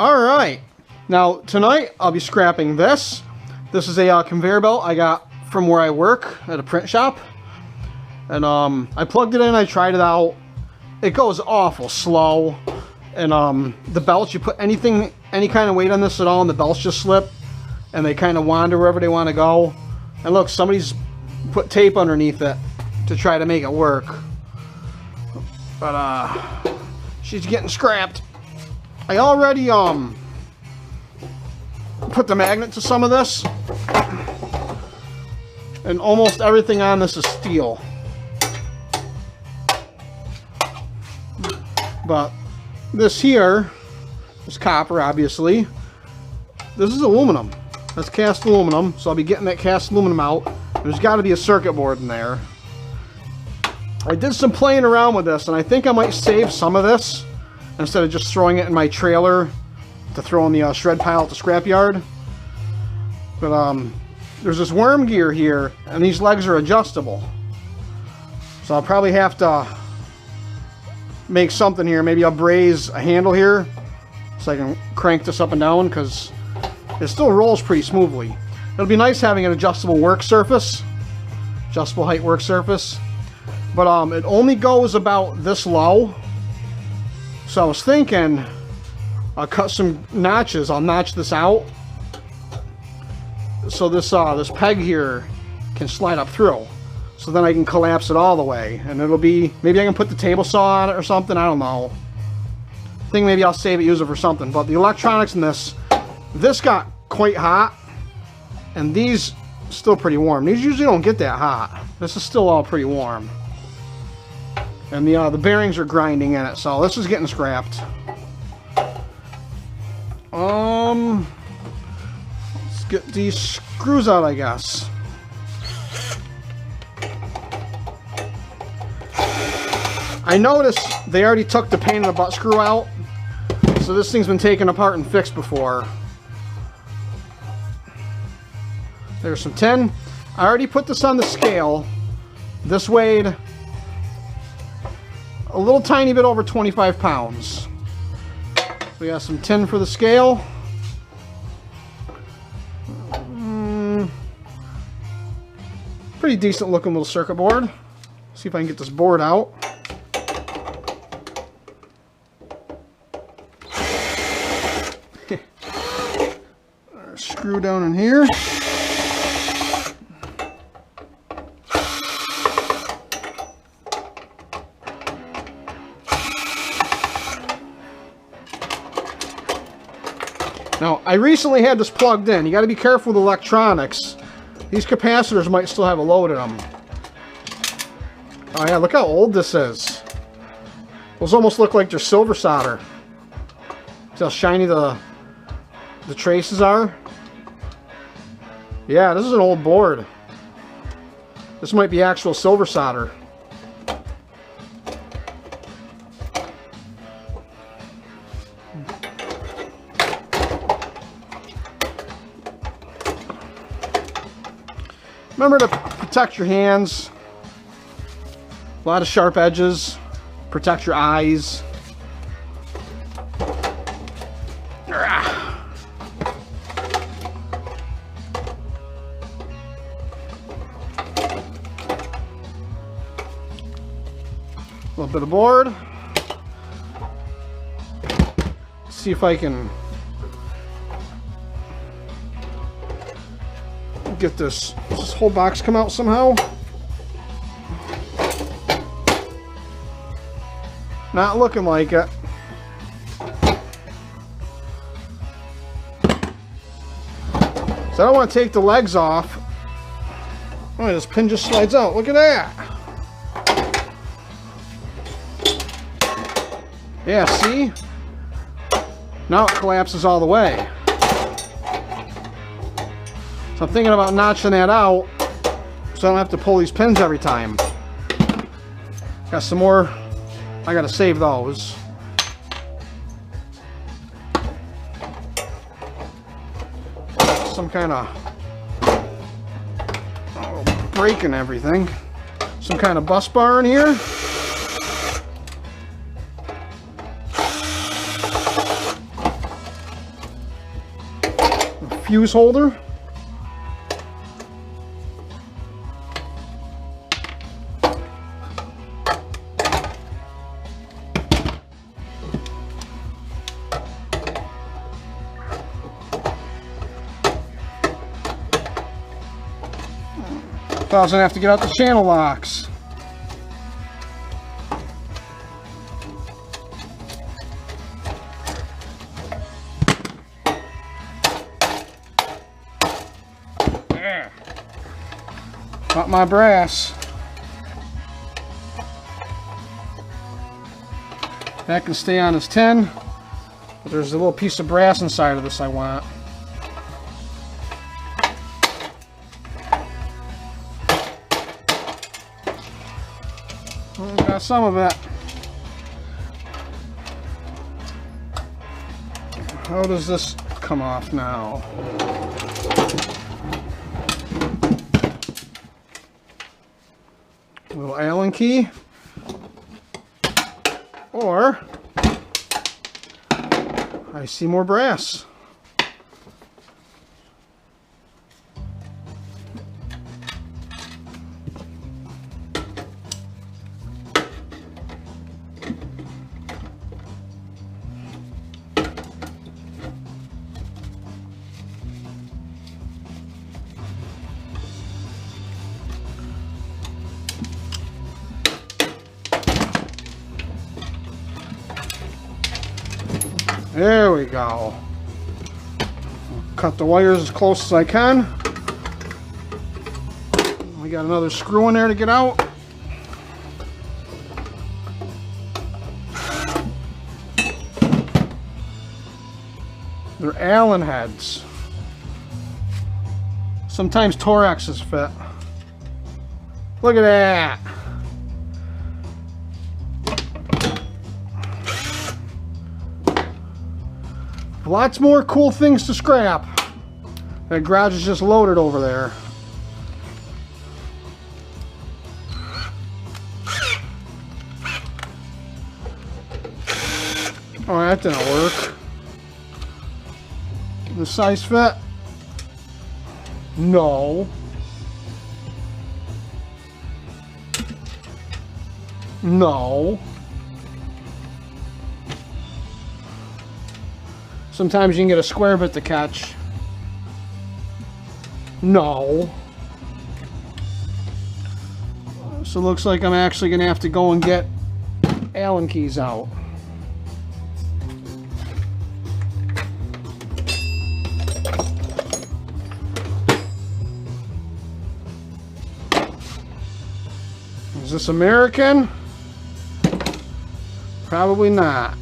Alright, now tonight I'll be scrapping this. This is a conveyor belt I got from where I work at a print shop. And I plugged it in, I tried it out. It goes awful slow. And the belts, you put any kind of weight on this at all and the belts just slip. And they kind of wander wherever they want to go. And look, somebody's put tape underneath it to try to make it work. But she's getting scrapped. I already put the magnet to some of this, and almost everything on this is steel. But this here is copper, obviously. This is aluminum. That's cast aluminum, so I'll be getting that cast aluminum out. There's got to be a circuit board in there. I did some playing around with this, and I think I might save some of this instead of just throwing it in my trailer to throw in the shred pile at the scrapyard. But there's this worm gear here, and these legs are adjustable. So I'll probably have to make something here. Maybe I'll braze a handle here so I can crank this up and down, because it still rolls pretty smoothly. It'll be nice having an adjustable work surface, adjustable height work surface. But it only goes about this low. So I was thinking I'll cut some notches. I'll notch this out so this peg here can slide up through. So then I can collapse it all the way, and it'll be, maybe I can put the table saw on it or something. I don't know. I think maybe I'll save it, use it for something. But the electronics in this got quite hot, and these still pretty warm. These usually don't get that hot. This is still all pretty warm. And the bearings are grinding in it, so this is getting scrapped. Let's get these screws out, I guess. I noticed they already took the pain in the butt screw out, so this thing's been taken apart and fixed before. There's some tin. I already put this on the scale. This weighed a little tiny bit over 25 pounds. We got some tin for the scale. Pretty decent looking little circuit board. See if I can get this board out. Screw down in here. Now, I recently had this plugged in. You got to be careful with electronics. These capacitors might still have a load in them. Oh yeah, look how old this is. Those almost look like they're silver solder. See how shiny the traces are? Yeah, this is an old board. This might be actual silver solder. Remember to protect your hands. A lot of sharp edges. Protect your eyes. A little bit of board. See if I can get this whole box come out somehow. Not looking like it. So I don't want to take the legs off. Oh, this pin just slides out. Look at that. Yeah, see? Now it collapses all the way. So I'm thinking about notching that out so I don't have to pull these pins every time. Got some more. I gotta save those. Some kind of brake and everything. Some kind of bus bar in here. fuse holder. I was gonna have to get out the channel locks. There. Got my brass. That can stay on as 10, but there's a little piece of brass inside of this I want. Got some of it. How does this come off now? A little Allen key. Or I see more brass. There we go. Cut the wires as close as I can. We got another screw in there to get out. They're Allen heads. Sometimes Torxes fit. Look at that. Lots more cool things to scrap. That garage is just loaded over there. Oh, that didn't work. The size fit? No. No. Sometimes you can get a square bit to catch. No. So it looks like I'm actually going to have to go and get Allen keys out. Is this American? Probably not.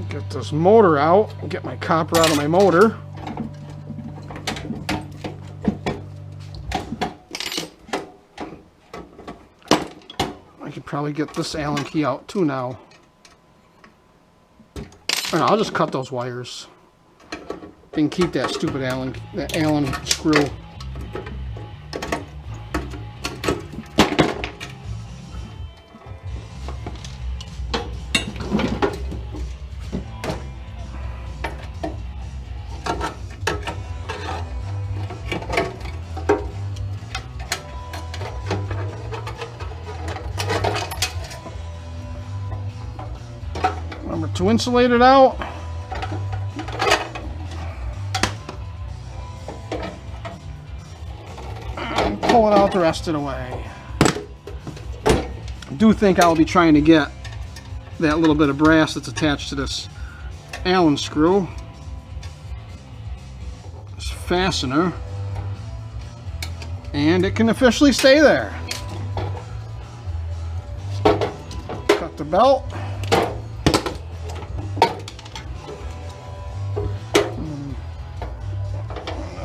Get this motor out, get my copper out of my motor. I could probably get this Allen key out too now. Or no, I'll just cut those wires. Can keep that stupid Allen screw. Remember to insulate it out. And pull it out the rest of the way. I do think I'll be trying to get that little bit of brass that's attached to this Allen screw. This fastener. And it can officially stay there. Cut the belt.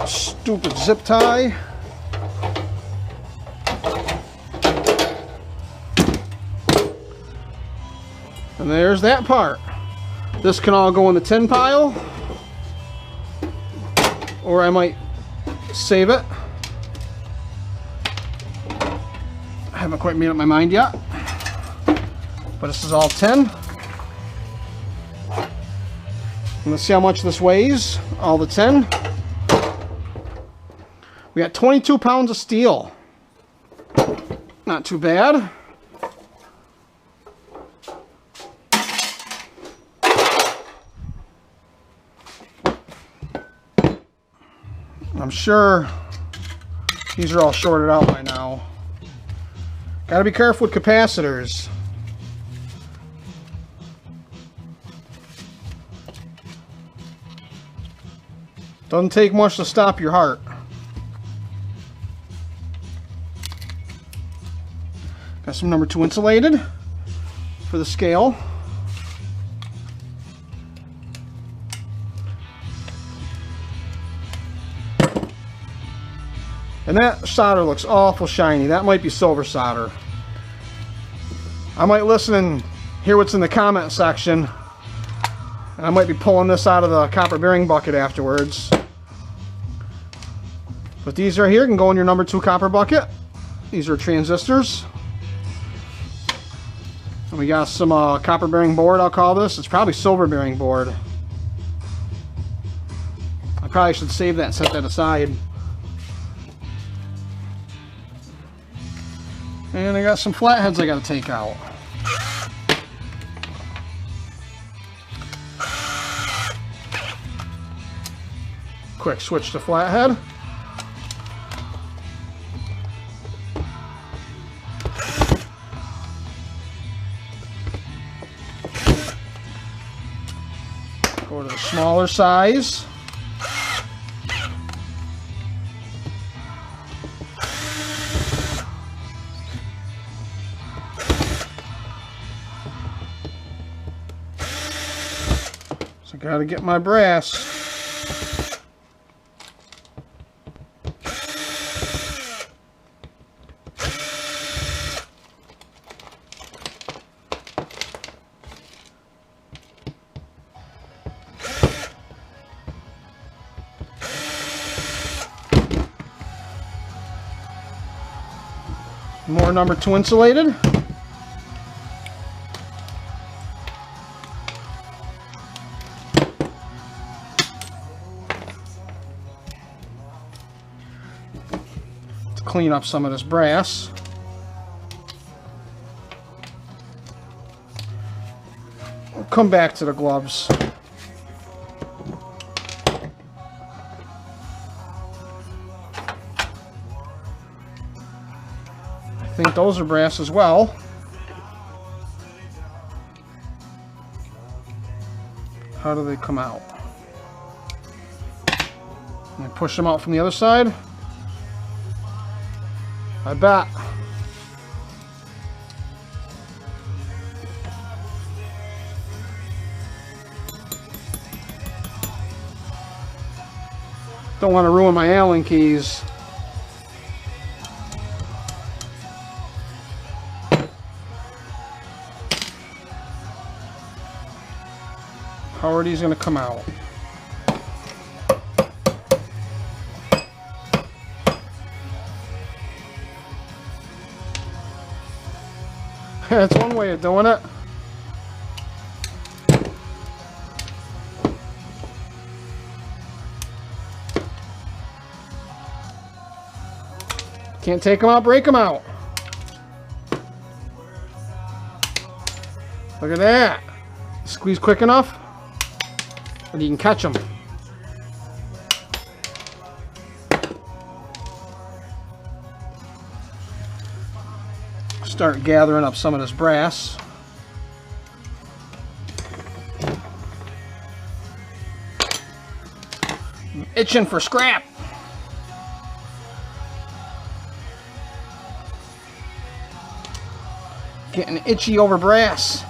Stupid zip tie. And there's that part. This can all go in the tin pile, or I might save it. haven't quite made up my mind yet. But this is all tin. Let's see how much this weighs, all the tin. We got 22 pounds of steel. Not too bad. I'm sure these are all shorted out by now. Gotta be careful with capacitors. Doesn't take much to stop your heart. Got some number 2 insulated for the scale. And that solder looks awful shiny. That might be silver solder. I might listen and hear what's in the comment section. And I might be pulling this out of the copper bearing bucket afterwards. But these right here can go in your number 2 copper bucket. These are transistors. And we got some copper bearing board, I'll call this. It's probably silver bearing board. I probably should save that and set that aside. And I got some flatheads I got to take out. Quick switch to flathead. Go to the smaller size. So gotta get my brass. More number 2 insulated. To clean up some of this brass. We'll come back to the gloves. I think those are brass as well. How do they come out? And I push them out from the other side. I bet. Don't want to ruin my Allen keys. How are these going to come out? That's one way of doing it. Can't take them out, break them out. Look at that. Squeeze quick enough, and you can catch them. Start gathering up some of this brass. I'm itching for scrap. Getting itchy over brass.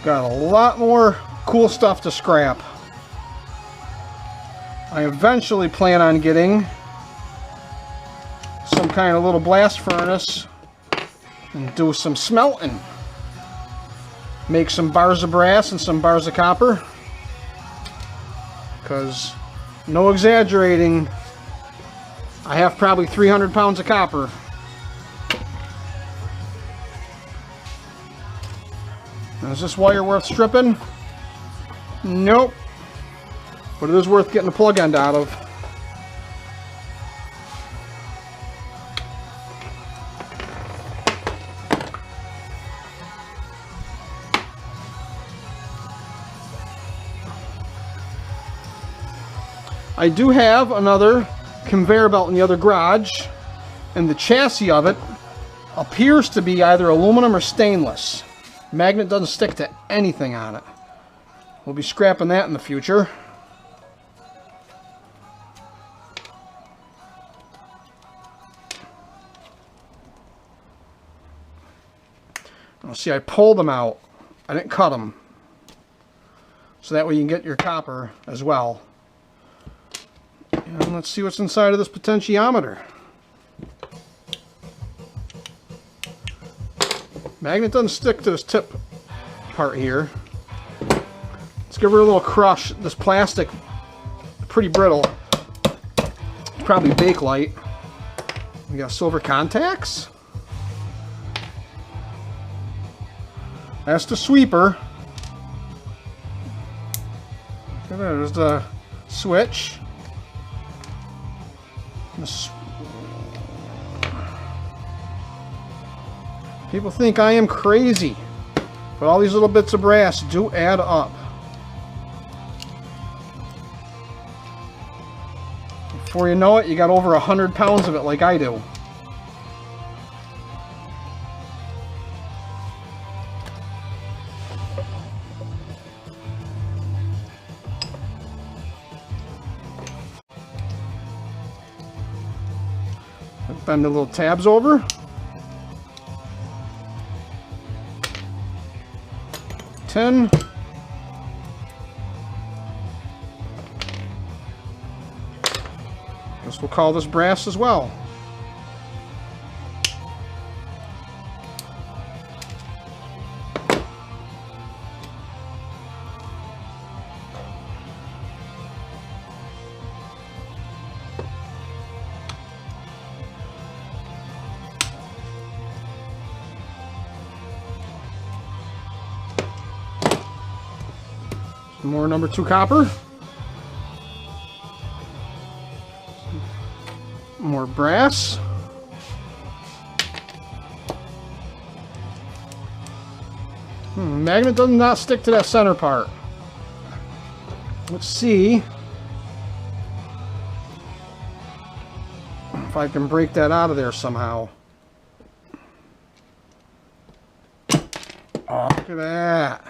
Got a lot more cool stuff to scrap. I eventually plan on getting some kind of little blast furnace and do some smelting. Make some bars of brass and some bars of copper. Because, no exaggerating, I have probably 300 pounds of copper. Now, is this wire worth stripping? Nope. But it is worth getting the plug end out of. I do have another conveyor belt in the other garage, and the chassis of it appears to be either aluminum or stainless. Magnet doesn't stick to anything on it. We'll be scrapping that in the future. Now see, I pulled them out. I didn't cut them. So that way you can get your copper as well. And let's see what's inside of this potentiometer. Magnet doesn't stick to this tip part here. Let's give her a little crush. This plastic, pretty brittle. It's probably Bakelite. We got silver contacts. That's the sweeper. There's the switch. People think I am crazy, but all these little bits of brass do add up. Before you know it, you got over 100 pounds of it like I do. Bend the little tabs over. Tin. Guess we'll call this brass as well. More number 2 copper. More brass. Magnet does not stick to that center part. Let's see if I can break that out of there somehow. Oh, look at that.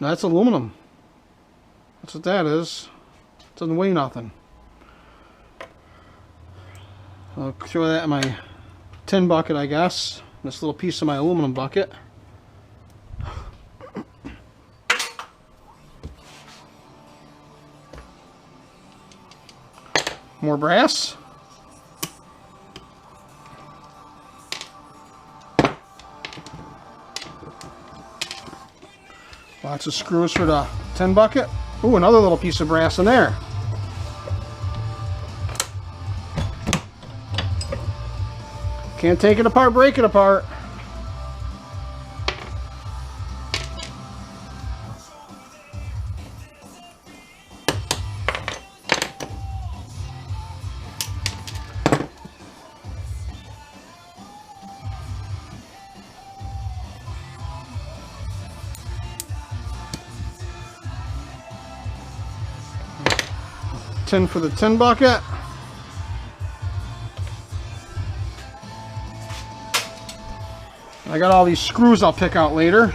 Now, that's aluminum. That's what that is. It doesn't weigh nothing. I'll throw that in my tin bucket, I guess. This little piece of my aluminum bucket. More brass. Lots of screws for the tin bucket. Ooh, another little piece of brass in there. Can't take it apart, break it apart. Tin for the tin bucket. I got all these screws I'll pick out later.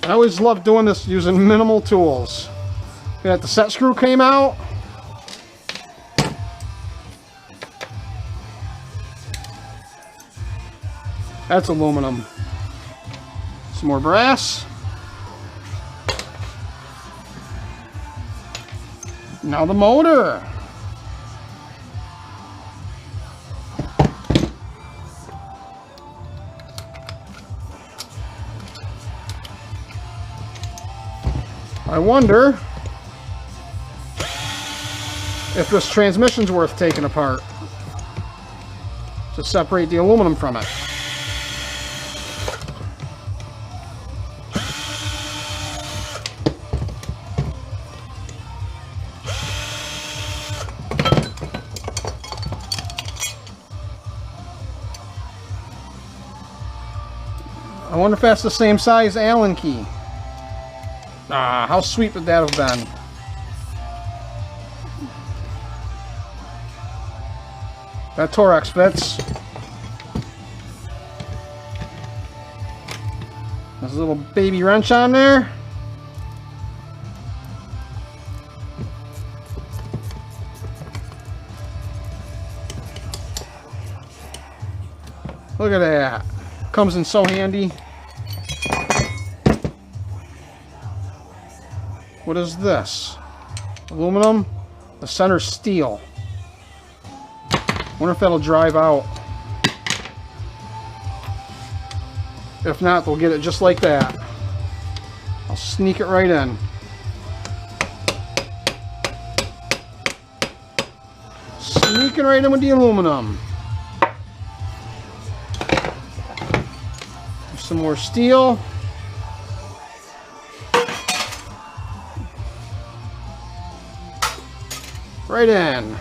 I always love doing this using minimal tools. Yeah, the set screw came out. That's aluminum. Some more brass. Now the motor. I wonder if this transmission's worth taking apart to separate the aluminum from it. I wonder if that's the same size Allen key. Ah, how sweet would that have been? That Torx fits. There's a little baby wrench on there. Look at that. Comes in so handy. What is this? Aluminum. The center steel. Wonder if that'll drive out. If not, they'll get it just like that. I'll sneak it right in. Sneaking right in with the aluminum. Some more steel. Right in.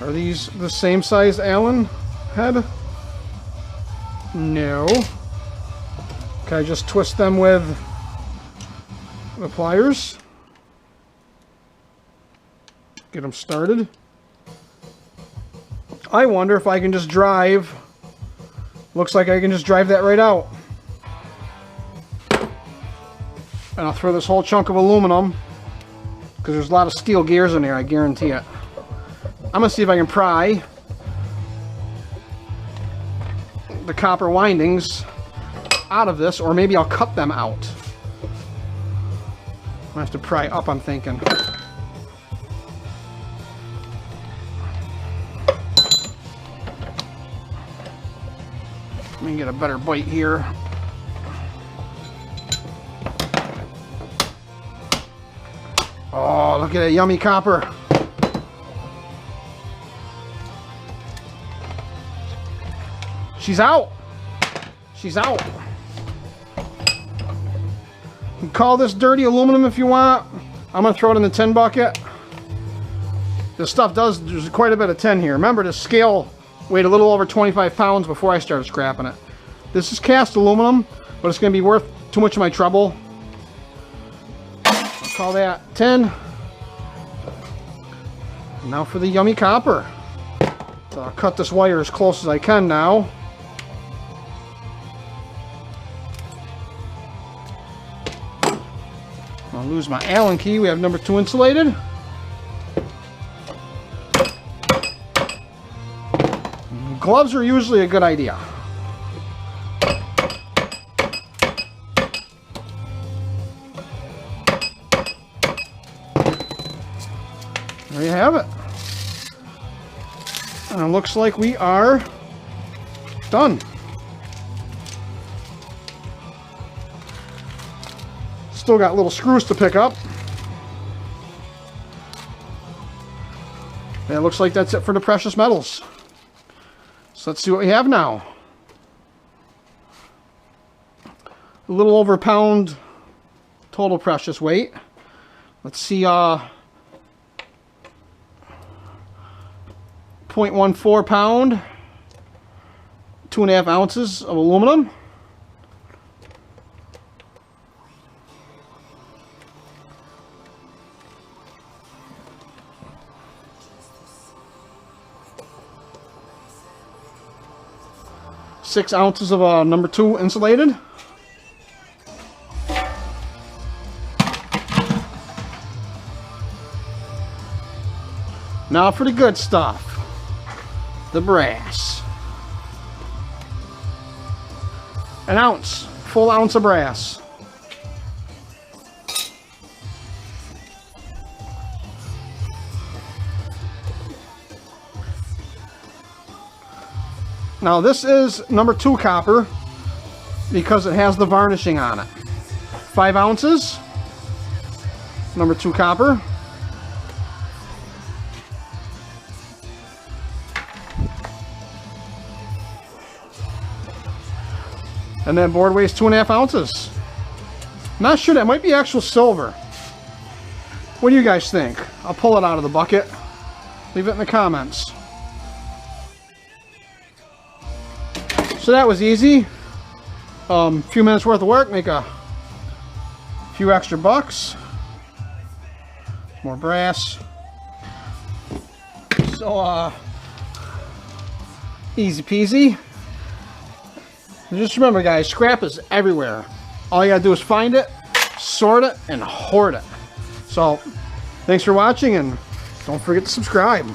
Are these the same size Allen head? No. Can I just twist them with the pliers? Get them started. I wonder if I can just drive. Looks like I can just drive that right out. And I'll throw this whole chunk of aluminum, because there's a lot of steel gears in there, I guarantee it. I'm going to see if I can pry the copper windings out of this, or maybe I'll cut them out. I have to pry up, I'm thinking. Let me get a better bite here. Oh, look at that yummy copper. She's out. She's out. You can call this dirty aluminum if you want. I'm going to throw it in the tin bucket. This stuff there's quite a bit of tin here. Remember, this scale weighed a little over 25 pounds before I started scrapping it. This is cast aluminum, but it's going to be worth too much of my trouble. I'll call that tin. Now for the yummy copper. So I'll cut this wire as close as I can now. I'll lose my Allen key. We have number 2 insulated. Gloves are usually a good idea. There you have it. And it looks like we are done. Still got little screws to pick up. And it looks like that's it for the precious metals. So let's see what we have now. A little over a pound total precious weight. Let's see, 0.14 pound, 2.5 ounces of aluminum. 6 ounces of number 2 insulated. Now for the good stuff, the brass. An ounce, full ounce of brass. Now this is number 2 copper because it has the varnishing on it. 5 ounces, number 2 copper. And that board weighs 2.5 ounces. Not sure, that might be actual silver. What do you guys think? I'll pull it out of the bucket. Leave it in the comments. So that was easy. A few minutes worth of work, make a few extra bucks. More brass. So easy peasy. Just remember guys, scrap is everywhere. All you gotta do is find it, sort it, and hoard it. So thanks for watching, and don't forget to subscribe.